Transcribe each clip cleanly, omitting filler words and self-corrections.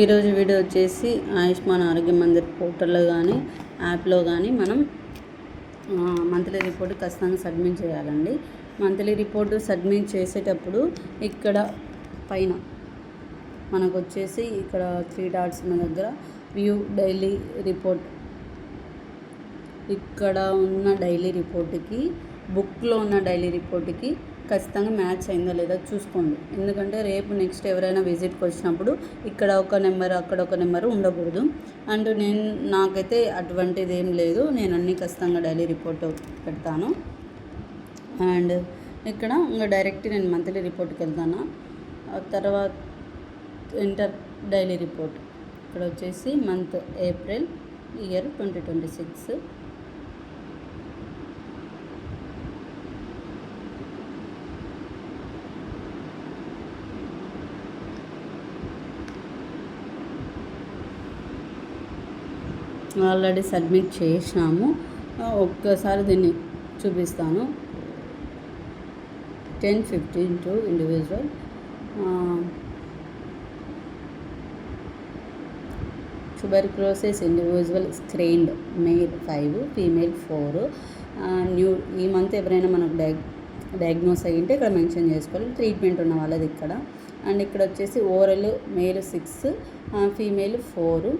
ఈరోజు వీడియో వచ్చేసి ఆయుష్మాన్ ఆరోగ్య మందిర్ పోర్టల్లో కానీ యాప్లో కానీ మనం మంత్లీ రిపోర్ట్ ఖచ్చితంగా సబ్మిట్ చేయాలండి. మంత్లీ రిపోర్టు సబ్మిట్ చేసేటప్పుడు ఇక్కడ పైన మనకు వచ్చేసి ఇక్కడ 3 డాట్స్ ఉన్న దగ్గర వ్యూ డైలీ రిపోర్ట్, ఇక్కడ ఉన్న డైలీ రిపోర్ట్కి బుక్లో ఉన్న డైలీ రిపోర్ట్కి ఖచ్చితంగా మ్యాచ్ అయిందో లేదో చూసుకోండి. ఎందుకంటే రేపు నెక్స్ట్ ఎవరైనా విజిట్కి వచ్చినప్పుడు ఇక్కడ ఒక నెంబర్ అక్కడ ఒక నెంబర్ ఉండకూడదు. అండ్ నాకైతే అటువంటిది ఏం లేదు, నేను అన్నీ ఖచ్చితంగా డైలీ రిపోర్ట్ పెడతాను. అండ్ ఇక్కడ ఇంకా డైరెక్ట్ నేను మంత్లీ రిపోర్ట్కి వెళ్తాను. తర్వాత ఇంటర్ డైలీ రిపోర్ట్ ఇక్కడ వచ్చేసి month April year 2026. Already submit చేసినాము. ఒక్కసారి దీన్ని చూపిస్తాను. 10-15 individual, tuberculosis individual screened male 5, female 4. ఈ మంత్ ఎవరైనా మనకు డయాగ్నోస్ అయ్యింటే ఇక్కడ మెన్షన్ చేసుకోవాలి. ట్రీట్మెంట్ ఉన్న వాళ్ళది ఇక్కడ. అండ్ ఇక్కడ వచ్చేసి ఓరల్ మేల్ 6, ఫీమేల్ 4.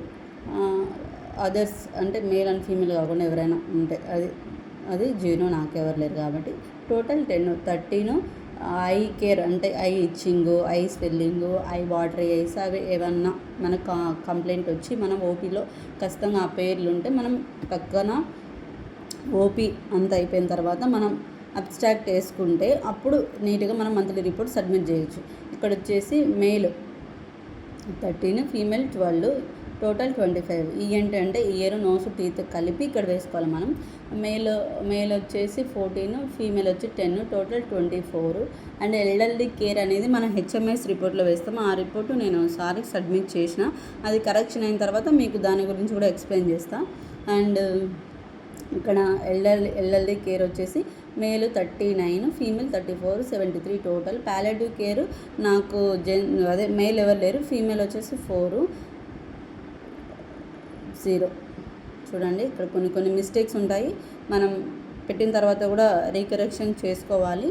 అదర్స్ అంటే మేల్ అండ్ ఫీమేల్ కాకుండా ఎవరైనా ఉంటే అది 0, నాకెవరు లేరు కాబట్టి టోటల్ 13. ఐ కేర్ అంటే I itching, I swelling, I watery ice, అవి ఏమన్నా మనకు కంప్లైంట్ వచ్చి మనం ఓపీలో ఖచ్చితంగా ఆ పేర్లు ఉంటే మనం పక్కన ఓపీ అంతా అయిపోయిన తర్వాత మనం అబ్స్ట్రాక్ట్ వేసుకుంటే అప్పుడు నీట్గా మనం మంత్లీ రిపోర్ట్ సబ్మిట్ చేయొచ్చు. ఇక్కడ వచ్చేసి మేల్ 13, ఫీమేల్ 12, టోటల్ 25. ఏంటంటే ఇయర్, నోస్, టీత్ కలిపి ఇక్కడ వేసుకోవాలి మనం. మేల్ వచ్చేసి 14, ఫీమేల్ వచ్చి 10, టోటల్ 24. అండ్ ఎల్డర్లీ కేర్ అనేది మనం హెచ్ఎంఎస్ రిపోర్ట్లో వేస్తాము. ఆ రిపోర్టు నేను ఒకసారి సబ్మిట్ చేసిన, అది కరెక్షన్ అయిన తర్వాత మీకు దాని గురించి కూడా ఎక్స్ప్లెయిన్ చేస్తాను. అండ్ ఇక్కడ ఎల్డర్లీ కేర్ వచ్చేసి male 39, female 34, 73 total. Palliative care నాకు మేల్ ఎవరు లేరు, ఫీమేల్ వచ్చేసి 4, 0. చూడండి ఇక్కడ కొన్ని మిస్టేక్స్ ఉంటాయి, మనం పెట్టిన తర్వాత కూడా రీకరెక్షన్ చేసుకోవాలి.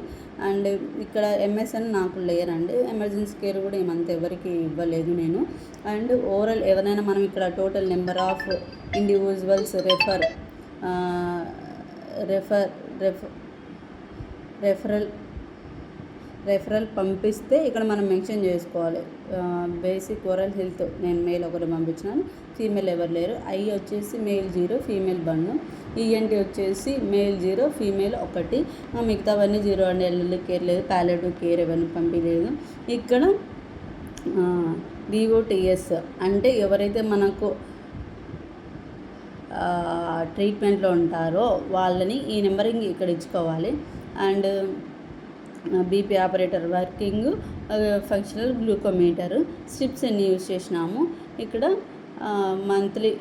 అండ్ ఇక్కడ ఎంఎస్ఎన్ నాకు లేరండి, ఎమర్జెన్సీ కేర్ కూడా ఏమంత ఎవరికి ఇవ్వలేదు నేను. అండ్ ఓవరాల్ ఎవరైనా మనం ఇక్కడ total number of individuals referral పంపిస్తే ఇక్కడ మనం మెన్షన్ చేసుకోవాలి. బేసిక్ ఓరల్ హెల్త్ నేను మేల్ ఒకరు పంపించినాను, ఫీమేల్ ఎవరు లేరు. ఐ వచ్చేసి మేల్ 0, ఫీమేల్ 1. ఈఎన్టీ వచ్చేసి మేల్ 0, ఫీమేల్ 1. మిగతావన్నీ 0 అండి. ఎల్ఎల్ఈ కేర్ లేదు, ప్యాలియేటివ్ కేర్ ఎవరిని పంపించలేదు. ఇక్కడ డిఓటిఎస్ అంటే ఎవరైతే మనకు ట్రీట్మెంట్లో ఉంటారో వాళ్ళని ఈ నెంబరింగ్ ఇక్కడ ఇచ్చుకోవాలి. And BP operator working, functional glucometer, strips ఎన్ని యూజ్ చేసినాము. ఇక్కడ monthly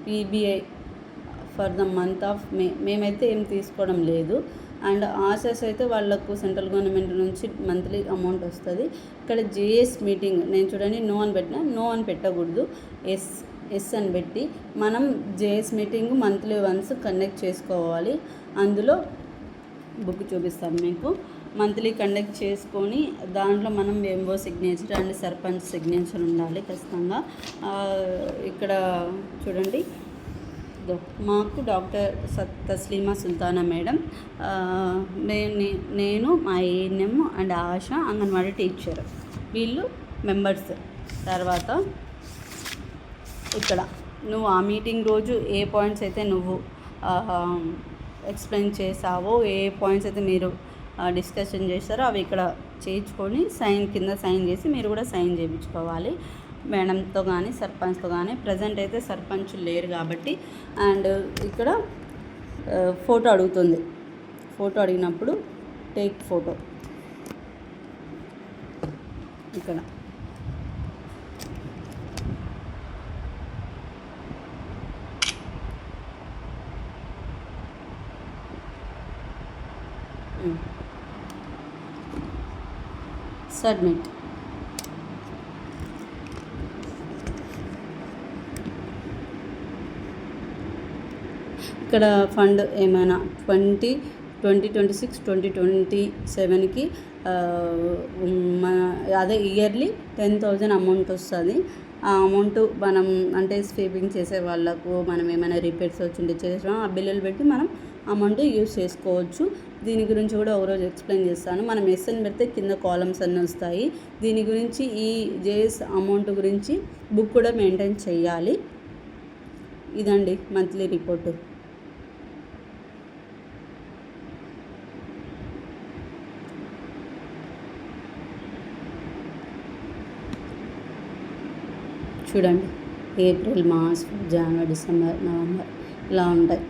PBI for the month of May మేమైతే ఏం తీసుకోవడం లేదు. అండ్ ఆశస్ అయితే వాళ్ళకు సెంట్రల్ గవర్నమెంట్ నుంచి మంత్లీ అమౌంట్ వస్తుంది. ఇక్కడ జేఎస్ మీటింగ్ నేను చూడండి నో అని పెట్టినా, నో అని పెట్టకూడదు, ఎస్ అని పెట్టి మనం JS meeting monthly once conduct చేసుకోవాలి. అందులో బుక్ చూపిస్తాను మీకు. మంత్లీ కండక్ట్ చేసుకొని దాంట్లో మనం MO signature and sarpanch signature ఉండాలి ఖచ్చితంగా. ఇక్కడ చూడండి, మాకు డాక్టర్ తస్లీమా సుల్తానా మేడం, నేను మా ANM and Asha anganwadi teacher, వీళ్ళు మెంబర్స్. తర్వాత ఇక్కడ నువ్వు ఆ మీటింగ్ రోజు ఏ పాయింట్స్ అయితే నువ్వు ఎక్స్ప్లెయిన్ చేసావో, ఏ పాయింట్స్ అయితే మీరు డిస్కషన్ చేస్తారో అవి ఇక్కడ చేయించుకొని కింద సైన్ చేసి మీరు కూడా సైన్ చేయించుకోవాలి మేడంతో కానీ సర్పంచ్తో కానీ. ప్రజెంట్ అయితే సర్పంచ్ లేరు కాబట్టి. అండ్ ఇక్కడ ఫోటో అడుగుతుంది, ఫోటో అడిగినప్పుడు టేక్ ఫోటో ఇక్కడ సబ్మిట్. ఇక్కడ ఫండ్ ఏమైనా 2026 2027కి మన అదే ఇయర్లీ 10,000 అమౌంట్ వస్తుంది. ఆ అమౌంట్ మనం అంటే స్వీపింగ్ చేసే వాళ్ళకు మనం ఏమైనా రిపేర్స్ వచ్చింటే చేసినా ఆ బిల్లులు పెట్టి మనం అమౌంట్ యూస్ చేసుకోవచ్చు. దీని గురించి కూడా ఒకరోజు ఎక్స్ప్లెయిన్ చేస్తాను. మనం ఎస్ఎన్ పెడితే కింద కాలమ్స్ అన్నీ వస్తాయి. దీని గురించి ఈ జేఎస్ అమౌంట్ గురించి బుక్ కూడా మెయింటైన్ చేయాలి. ఇదండి మంత్లీ రిపోర్టు. చూడండి, ఏప్రిల్, మార్చ్, జనవరి, డిసెంబర్, నవంబర్ ఇలా ఉంటాయి.